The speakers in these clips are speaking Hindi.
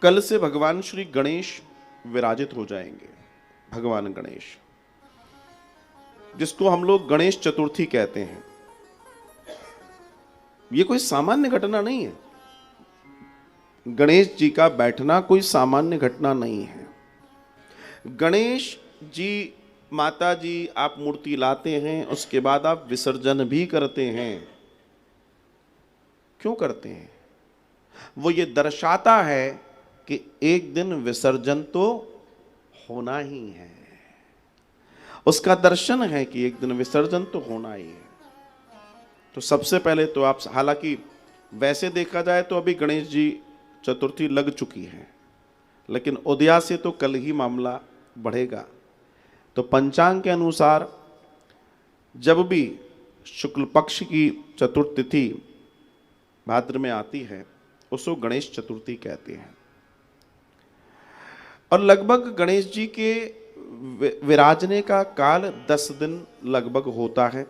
कल से भगवान श्री गणेश विराजित हो जाएंगे। भगवान गणेश, जिसको हम लोग गणेश चतुर्थी कहते हैं, ये कोई सामान्य घटना नहीं है। गणेश जी का बैठना कोई सामान्य घटना नहीं है। गणेश जी, माता जी, आप मूर्ति लाते हैं, उसके बाद आप विसर्जन भी करते हैं। क्यों करते हैं? वो ये दर्शाता है कि एक दिन विसर्जन तो होना ही है। उसका दर्शन है कि एक दिन विसर्जन तो होना ही है। तो सबसे पहले तो आप, हालांकि वैसे देखा जाए तो अभी गणेश जी चतुर्थी लग चुकी है, लेकिन उदया से तो कल ही मामला बढ़ेगा। तो पंचांग के अनुसार जब भी शुक्ल पक्ष की चतुर्थ तिथि भाद्र में आती है, उसको गणेश चतुर्थी कहते हैं। और लगभग गणेश जी के विराजने का काल 10 दिन लगभग होता है।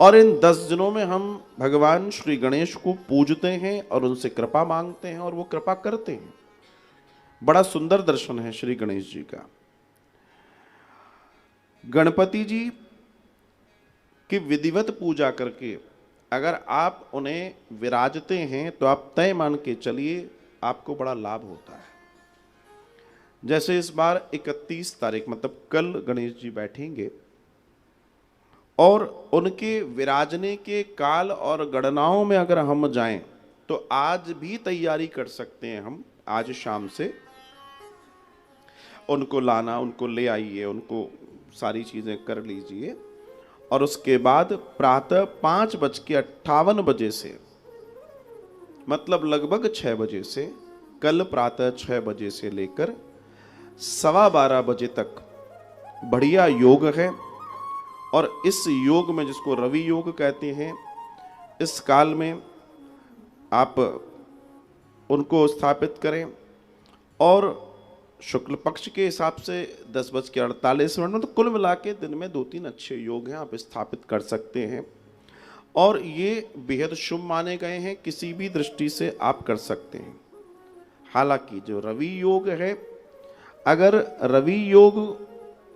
और इन 10 दिनों में हम भगवान श्री गणेश को पूजते हैं और उनसे कृपा मांगते हैं, और वो कृपा करते हैं। बड़ा सुंदर दर्शन है श्री गणेश जी का। गणपति जी की विधिवत पूजा करके अगर आप उन्हें विराजते हैं तो आप तय मान के चलिए, आपको बड़ा लाभ होता है। जैसे इस बार 31 तारीख मतलब कल गणेश जी बैठेंगे, और उनके विराजने के काल और गणनाओं में अगर हम जाएं तो आज भी तैयारी कर सकते हैं। हम आज शाम से उनको लाना, उनको ले आइए, उनको सारी चीजें कर लीजिए, और उसके बाद प्रातः 5:58 से, मतलब लगभग 6 बजे से, कल प्रातः 6 बजे से लेकर 12:15 बजे तक बढ़िया योग है। और इस योग में, जिसको रवि योग कहते हैं, इस काल में आप उनको स्थापित करें। और शुक्ल पक्ष के हिसाब से 10:48 तो कुल मिला के दिन में 2-3 अच्छे योग हैं, आप स्थापित कर सकते हैं। और ये बेहद शुभ माने गए हैं, किसी भी दृष्टि से आप कर सकते हैं। हालांकि जो रवि योग है, अगर रवि योग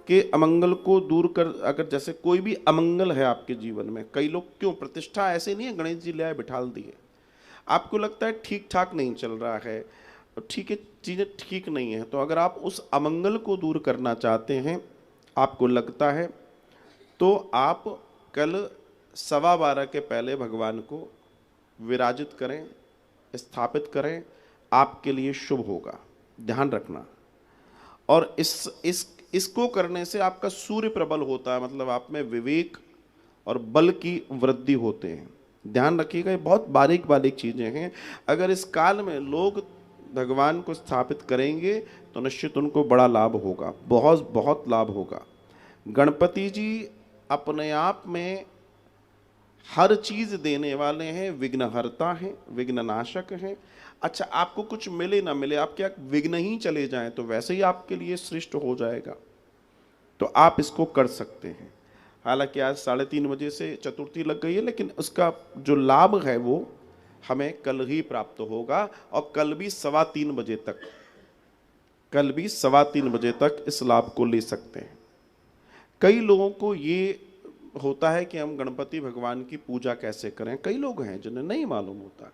के अमंगल को दूर कर, अगर जैसे कोई भी अमंगल है आपके जीवन में, कई लोग क्यों, प्रतिष्ठा ऐसे नहीं है गणेश जी ले आए बिठाल दिए, आपको लगता है ठीक ठाक नहीं चल रहा है, ठीक है, चीज़ें ठीक नहीं है, तो अगर आप उस अमंगल को दूर करना चाहते हैं, आपको लगता है, तो आप कल 12:15 के पहले भगवान को विराजित करें, स्थापित करें, आपके लिए शुभ होगा, ध्यान रखना। और इसको करने से आपका सूर्य प्रबल होता है, मतलब आप में विवेक और बल की वृद्धि होते हैं। ध्यान रखिएगा, ये बहुत बारीक बारीक चीजें हैं। अगर इस काल में लोग भगवान को स्थापित करेंगे तो निश्चित उनको बड़ा लाभ होगा, बहुत बहुत लाभ होगा। गणपति जी अपने आप में हर चीज देने वाले हैं, विघ्नहर्ता हैं, विघ्ननाशक हैं। अच्छा, आपको कुछ मिले ना मिले, आप क्या विघ्न ही चले जाएं तो वैसे ही आपके लिए श्रेष्ठ हो जाएगा। तो आप इसको कर सकते हैं। हालांकि आज 3:30 बजे से चतुर्थी लग गई है, लेकिन उसका जो लाभ है वो हमें कल ही प्राप्त होगा, और कल भी 3:15 बजे तक, कल भी 3:15 बजे तक इस लाभ को ले सकते हैं। कई लोगों को ये होता है कि हम गणपति भगवान की पूजा कैसे करें, कई लोग हैं जिन्हें नहीं मालूम होता।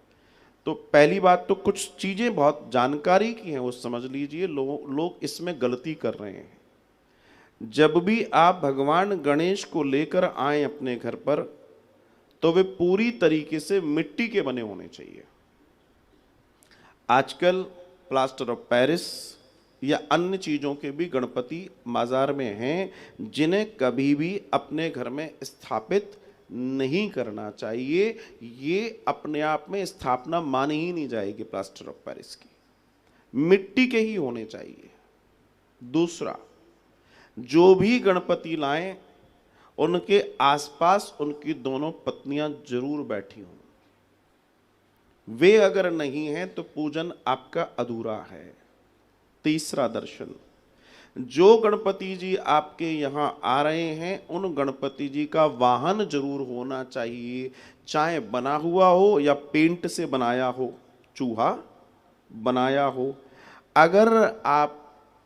तो पहली बात तो कुछ चीजें बहुत जानकारी की हैं, वो समझ लीजिए। लोग इसमें गलती कर रहे हैं। जब भी आप भगवान गणेश को लेकर आए अपने घर पर, तो वे पूरी तरीके से मिट्टी के बने होने चाहिए। आजकल प्लास्टर ऑफ पेरिस या अन्य चीजों के भी गणपति बाजार में हैं, जिन्हें कभी भी अपने घर में स्थापित नहीं करना चाहिए। ये अपने आप में स्थापना मानी ही नहीं जाएगी प्लास्टर ऑफ पेरिस की, मिट्टी के ही होने चाहिए। दूसरा, जो भी गणपति लाएं, उनके आसपास उनकी दोनों पत्नियां जरूर बैठी हों। वे अगर नहीं हैं तो पूजन आपका अधूरा है। तीसरा दर्शन, जो गणपति जी आपके यहां आ रहे हैं, उन गणपति जी का वाहन जरूर होना चाहिए, चाहे बना हुआ हो या पेंट से बनाया हो, चूहा बनाया हो। अगर आप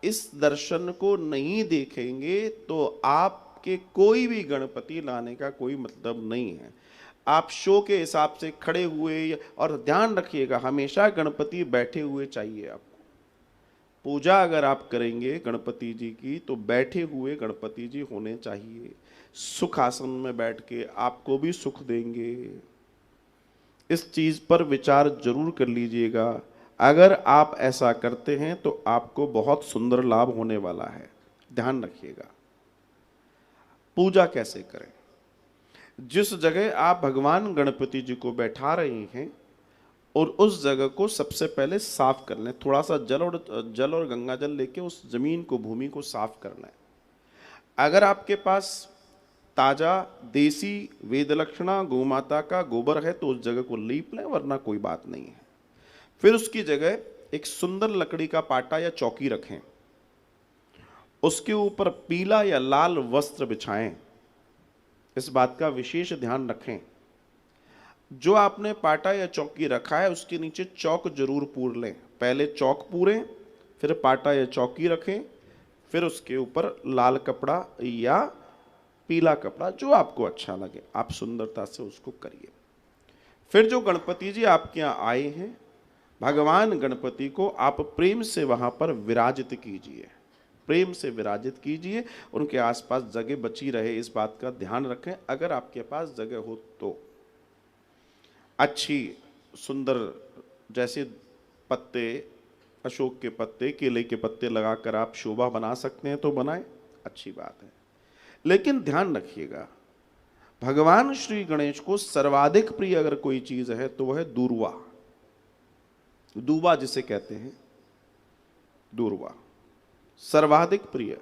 इस दर्शन को नहीं देखेंगे तो आपके कोई भी गणपति लाने का कोई मतलब नहीं है। आप शो के हिसाब से खड़े हुए, और ध्यान रखिएगा हमेशा गणपति बैठे हुए चाहिए आपको। पूजा अगर आप करेंगे गणपति जी की तो बैठे हुए गणपति जी होने चाहिए। सुख आसन में बैठ के आपको भी सुख देंगे। इस चीज पर विचार जरूर कर लीजिएगा। अगर आप ऐसा करते हैं तो आपको बहुत सुंदर लाभ होने वाला है। ध्यान रखिएगा। पूजा कैसे करें? जिस जगह आप भगवान गणपति जी को बैठा रहे हैं और उस जगह को सबसे पहले साफ कर लें। थोड़ा सा जल और गंगा जल लेके उस जमीन को, भूमि को साफ कर लें। अगर आपके पास ताजा देसी वेदलक्षणा गोमाता का गोबर है तो उस जगह को लीप लें, वरना कोई बात नहीं है। फिर उसकी जगह एक सुंदर लकड़ी का पाटा या चौकी रखें, उसके ऊपर पीला या लाल वस्त्र बिछाएं। इस बात का विशेष ध्यान रखें। जो आपने पाटा या चौकी रखा है उसके नीचे चौक जरूर पूर लें। पहले चौक पूरें, फिर पाटा या चौकी रखें, फिर उसके ऊपर लाल कपड़ा या पीला कपड़ा, जो आपको अच्छा लगे, आप सुंदरता से उसको करिए। फिर जो गणपति जी आपके यहाँ आए हैं, भगवान गणपति को आप प्रेम से वहां पर विराजित कीजिए। प्रेम से विराजित कीजिए। उनके आसपास जगह बची रहे, इस बात का ध्यान रखें। अगर आपके पास जगह हो तो अच्छी सुंदर, जैसे पत्ते, अशोक के पत्ते, केले के पत्ते लगाकर आप शोभा बना सकते हैं तो बनाएं, अच्छी बात है। लेकिन ध्यान रखिएगा, भगवान श्री गणेश को सर्वाधिक प्रिय अगर कोई चीज है तो वह है दूर्वा। दूबा जिसे कहते हैं, दूर्वा सर्वाधिक प्रिय।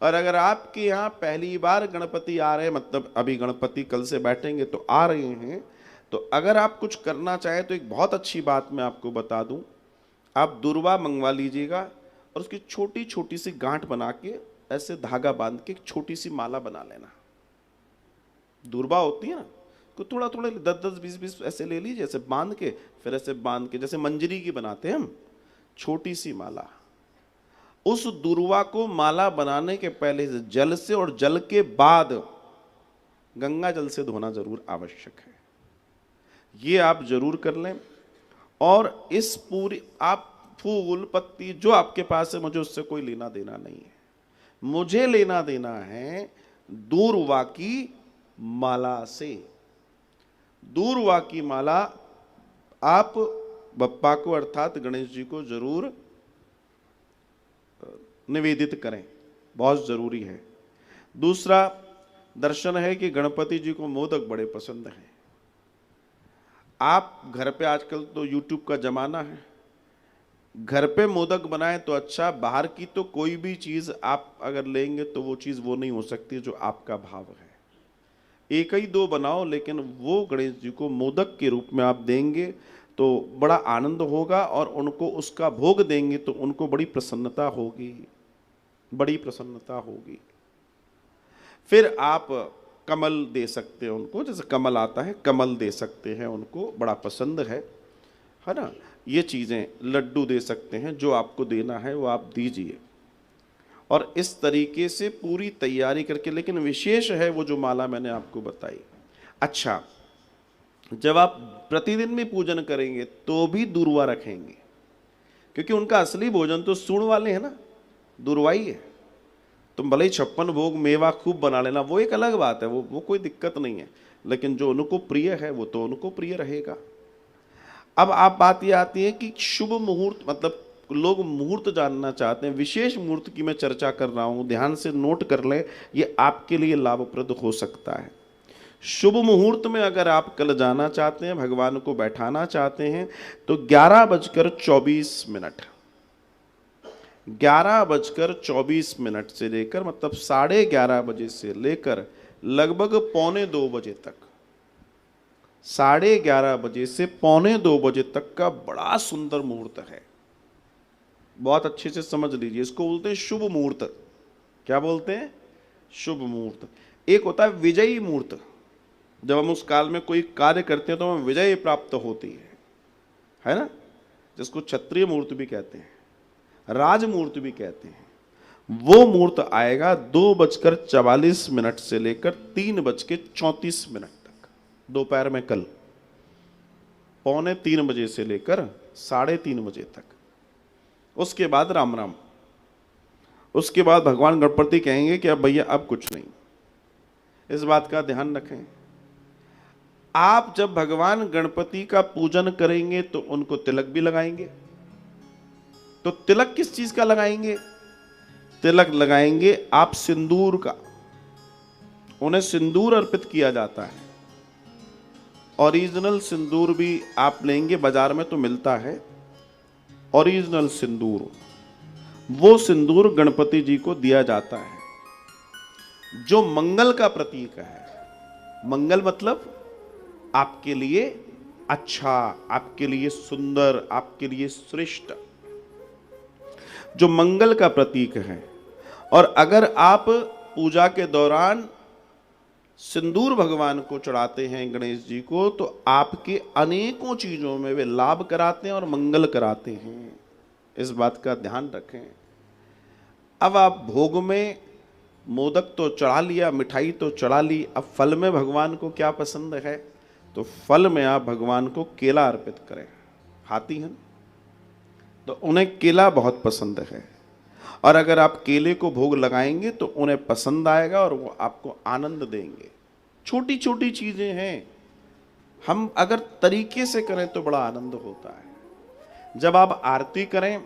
और अगर आपके यहाँ पहली बार गणपति आ रहे हैं, मतलब अभी गणपति कल से बैठेंगे तो आ रहे हैं, तो अगर आप कुछ करना चाहें तो एक बहुत अच्छी बात मैं आपको बता दूं, आप दूर्वा मंगवा लीजिएगा और उसकी छोटी छोटी सी गांठ बना के ऐसे धागा बांध के एक छोटी सी माला बना लेना। दूर्वा होती है ना, तो थोड़ा थोड़ा 10-10, 20-20 ऐसे ले लीजिए, ऐसे बांध के, फिर ऐसे बांध के जैसे मंजरी की बनाते हैं हम, छोटी सी माला। उस दूर्वा को माला बनाने के पहले जल से और जल के बाद गंगा जल से धोना जरूर आवश्यक है। ये आप जरूर कर लें। और इस पूरी, आप फूल पत्ती जो आपके पास है, मुझे उससे कोई लेना देना नहीं है। मुझे लेना देना है दूर्वा की माला से। दूर्वा की माला आप बप्पा को अर्थात गणेश जी को जरूर निवेदित करें, बहुत जरूरी है। दूसरा दर्शन है कि गणपति जी को मोदक बड़े पसंद हैं। आप घर पे, आजकल तो YouTube का जमाना है, घर पे मोदक बनाएं तो अच्छा। बाहर की तो कोई भी चीज आप अगर लेंगे तो वो चीज वो नहीं हो सकती जो आपका भाव है। एक ही दो बनाओ, लेकिन वो गणेश जी को मोदक के रूप में आप देंगे तो बड़ा आनंद होगा, और उनको उसका भोग देंगे तो उनको बड़ी प्रसन्नता होगी, बड़ी प्रसन्नता होगी। फिर आप कमल दे सकते हैं उनको, जैसे कमल आता है, कमल दे सकते हैं उनको, बड़ा पसंद है ना। ये चीज़ें, लड्डू दे सकते हैं, जो आपको देना है वो आप दीजिए। और इस तरीके से पूरी तैयारी करके, लेकिन विशेष है वो जो माला मैंने आपको बताई। अच्छा, जब आप प्रतिदिन भी पूजन करेंगे तो भी दूर्वा रखेंगे, क्योंकि उनका असली भोजन तो सूंड वाले हैं ना, दूर्वा ही है। तुम भले ही 56 भोग मेवा खूब बना लेना, वो एक अलग बात है, वो कोई दिक्कत नहीं है, लेकिन जो उनको प्रिय है वो तो उनको प्रिय रहेगा। अब आप बात ये आती है कि शुभ मुहूर्त, मतलब लोग मुहूर्त जानना चाहते हैं। विशेष मुहूर्त की मैं चर्चा कर रहा हूं, ध्यान से नोट कर लें, ये आपके लिए लाभप्रद हो सकता है। शुभ मुहूर्त में अगर आप कल जाना चाहते हैं, भगवान को बैठाना चाहते हैं, तो 11:24, 11:24 से लेकर, मतलब 11:30 बजे से लेकर लगभग 1:45 बजे तक, 11:30 बजे से 1:45 बजे तक का बड़ा सुंदर मुहूर्त है। बहुत अच्छे से समझ लीजिए, इसको बोलते हैं शुभ मुहूर्त। क्या बोलते हैं? शुभ मुहूर्त। एक होता है विजयी मुहूर्त, जब हम उस काल में कोई कार्य करते हैं तो हमें विजय प्राप्त होती है ना, जिसको क्षत्रिय मुहूर्त भी कहते हैं। राजमूर्त भी कहते हैं। वो मूर्त आएगा 2:44 से लेकर 3:34 तक, दोपहर में कल 2:45 से लेकर 3:30 तक। उसके बाद राम राम। उसके बाद भगवान गणपति कहेंगे कि अब भैया अब कुछ नहीं। इस बात का ध्यान रखें, आप जब भगवान गणपति का पूजन करेंगे तो उनको तिलक भी लगाएंगे। तो तिलक किस चीज का लगाएंगे? तिलक लगाएंगे आप सिंदूर का। उन्हें सिंदूर अर्पित किया जाता है। ओरिजिनल सिंदूर भी आप लेंगे, बाजार में तो मिलता है ओरिजिनल सिंदूर। वो सिंदूर गणपति जी को दिया जाता है जो मंगल का प्रतीक है। मंगल मतलब आपके लिए अच्छा, आपके लिए सुंदर, आपके लिए श्रेष्ठ, जो मंगल का प्रतीक है। और अगर आप पूजा के दौरान सिंदूर भगवान को चढ़ाते हैं, गणेश जी को, तो आपके अनेकों चीजों में वे लाभ कराते हैं और मंगल कराते हैं। इस बात का ध्यान रखें। अब आप भोग में मोदक तो चढ़ा लिया, मिठाई तो चढ़ा ली, अब फल में भगवान को क्या पसंद है? तो फल में आप भगवान को केला अर्पित करें। हाथी हैं तो उन्हें केला बहुत पसंद है, और अगर आप केले को भोग लगाएंगे तो उन्हें पसंद आएगा और वो आपको आनंद देंगे। छोटी छोटी चीजें हैं, हम अगर तरीके से करें तो बड़ा आनंद होता है। जब आप आरती करें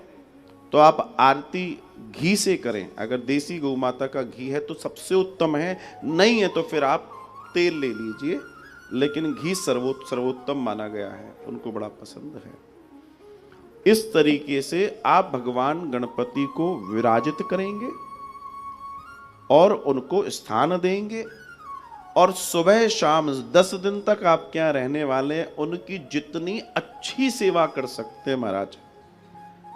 तो आप आरती घी से करें। अगर देसी गौ माता का घी है तो सबसे उत्तम है, नहीं है तो फिर आप तेल ले लीजिए, लेकिन घी सर्वोत्तम माना गया है, उनको बड़ा पसंद है। इस तरीके से आप भगवान गणपति को विराजित करेंगे और उनको स्थान देंगे, और सुबह शाम 10 दिन तक आप क्या रहने वाले हैं, उनकी जितनी अच्छी सेवा कर सकते हैं महाराज,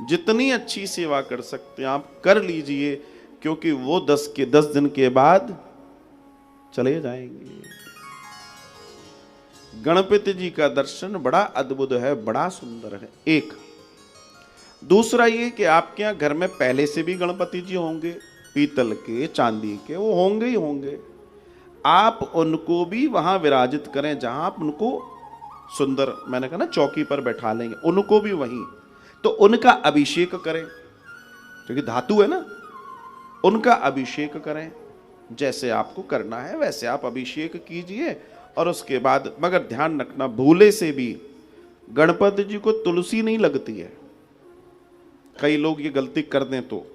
जितनी अच्छी सेवा कर सकते हैं आप कर लीजिए, क्योंकि वो 10 दिन के बाद चले जाएंगे। गणपति जी का दर्शन बड़ा अद्भुत है, बड़ा सुंदर है। एक दूसरा ये कि आपके यहाँ घर में पहले से भी गणपति जी होंगे, पीतल के, चांदी के, वो होंगे ही होंगे। आप उनको भी वहां विराजित करें जहां आप उनको सुंदर, मैंने कहा ना, चौकी पर बैठा लेंगे, उनको भी वहीं। तो उनका अभिषेक करें, क्योंकि धातु है ना, उनका अभिषेक करें। जैसे आपको करना है वैसे आप अभिषेक कीजिए। और उसके बाद, मगर ध्यान रखना, भूले से भी गणपति जी को तुलसी नहीं लगती है। कई लोग ये गलती कर दें तो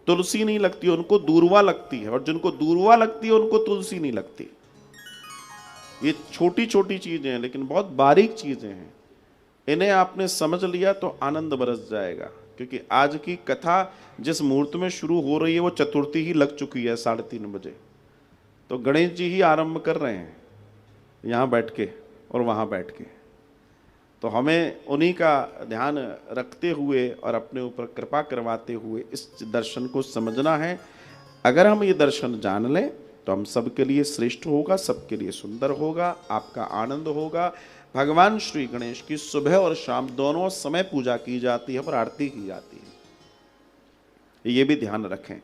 तुलसी नहीं लगती, उनको दूर्वा लगती है, और जिनको दूर्वा लगती है उनको तुलसी नहीं लगती। ये छोटी छोटी चीजें हैं, लेकिन बहुत बारीक चीजें हैं। इन्हें आपने समझ लिया तो आनंद बरस जाएगा। क्योंकि आज की कथा जिस मुहूर्त में शुरू हो रही है वो चतुर्थी ही लग चुकी है 3:30 बजे। तो गणेश जी ही आरंभ कर रहे हैं यहाँ बैठ के और वहाँ बैठ के। तो हमें उन्हीं का ध्यान रखते हुए और अपने ऊपर कृपा करवाते हुए इस दर्शन को समझना है। अगर हम ये दर्शन जान लें तो हम सबके लिए श्रेष्ठ होगा, सबके लिए सुंदर होगा, आपका आनंद होगा। भगवान श्री गणेश की सुबह और शाम दोनों समय पूजा की जाती है और आरती की जाती है, ये भी ध्यान रखें।